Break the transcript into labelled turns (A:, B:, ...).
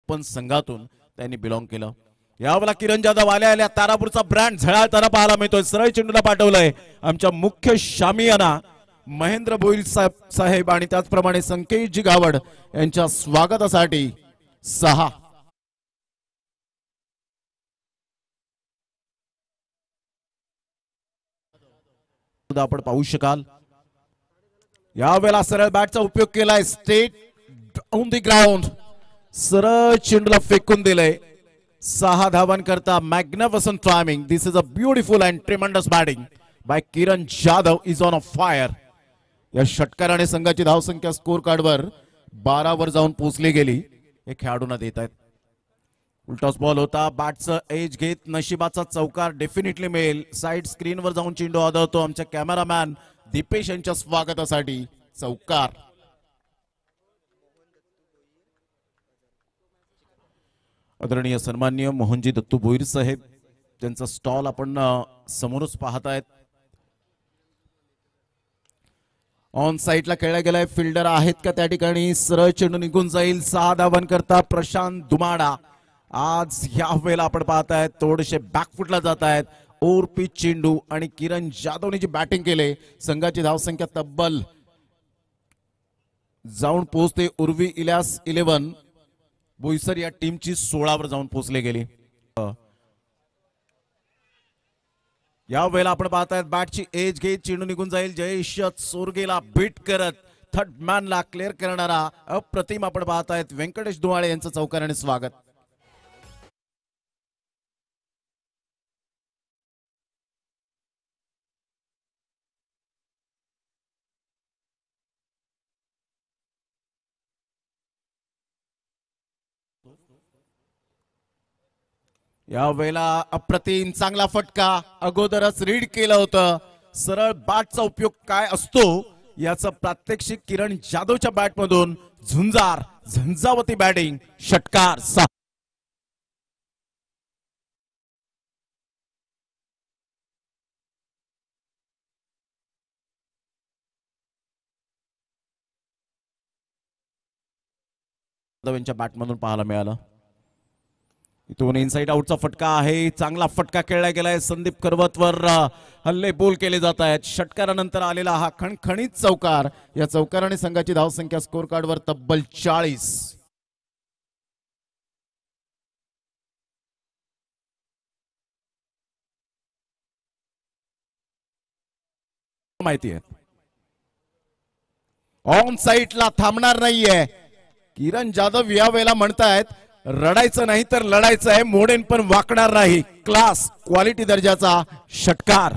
A: Open संघातून त्यांनी belong केलं। यावेळेला किरण जाधव आल्या तारापूरचा ब्रँड झळाळताना पाहायला मिळतोय। सरळ चेंडूला पाठवलंय आमच्या मुख्य शामियाना महेंद्र भोईल साहेब आणि त्याचप्रमाणे संकेतजी गावड यांच्या स्वागतासाठी 6 आपण पाहू शकाल। यावेळेला सरळ बॅटचा उपयोग केलाय, स्ट्रेट ऑन द ग्राउंड सरळ चेंडूला फेकून दिले। 6 धावांकरता magnificent timing. This is a beautiful and tremendous batting by Kiran Jadhav is on a fire. या षटकाराने संघाची धावसंख्या स्कोर कार्डवर 12 वर जाऊन पोहोचली गेली। हे खेळाडूंना देत आहेत। उलटाच बॉल होता, बॅटचं एज घेत नशिबाचा चौकार डेफिनेटली मिळेल। साइड स्क्रीनवर जाऊन चेंडू आदळतो आमच्या कॅमेरामॅन दीपेश यांच्या स्वागतासाठी चौकार। आदरणीय सन्माननीय मोहनजी दत्तू भोईर साहेब त्यांचा स्टॉल आपण समोरच पाहतायत। ऑन साइडला खेळला गेलाय, फिल्डर आहेत का त्या ठिकाणी? सरळ चेंडू निघून जाईल। 6 धावांकरता प्रशांत दुमाडा। आज या वेळेला आपण पाहताय थोडेसे बॅकफुटला जात आहेत। ओव्हर पिच चेंडू आणि किरण जाधवने जी बॅटिंग केले, संघाची धावसंख्या तब्बल जाऊन पोहोचते उर्वी इलियास 11 बोईसर या टीमची 16 वर जाऊन पोहोचले गेली। या वेळेला आपण पाहतायत बॅटची एज घेत चेंडू निघून जाईल। जयेश सोरगेला बीट करत थर्ड मॅनला क्लिअर करणारा अप्रतिम आपण पाहतायत व्यंकटेश दुवाळे यांचं चौकाराने स्वागत। या वेळेला अप्रतिम चांगला फटका अगोदरच रीड केलं होतं। सरळ बॅटचा उपयोग काय असतो याचं प्रात्यक्षिक किरण जाधवच्या बॅटमधून झुंजार झंझावती बॅटिंग षटकार 6 जाधवच्या बॅटमधून पाहायला मिळालं। इथून इनसाइड आउटचा फटका आहे, चांगला फटका खेळला गेलाय। संदीप करवतवर हल्ले बोल केले जात आहेत। षटकारानंतर आलेला हा खणखणीत चौकार, या चौकाराने संघाची धावसंख्या स्कोर कार्डवर तब्बल 40। माहिती आहे ऑन साइडला थांबणार नाहीये किरण जाधव। या वेळेला म्हणतायत रडायचं नाही तर लढायचं आहे, मोडेन पण वाकणार नाही। क्लास क्वालिटी दर्जाचा षटकार।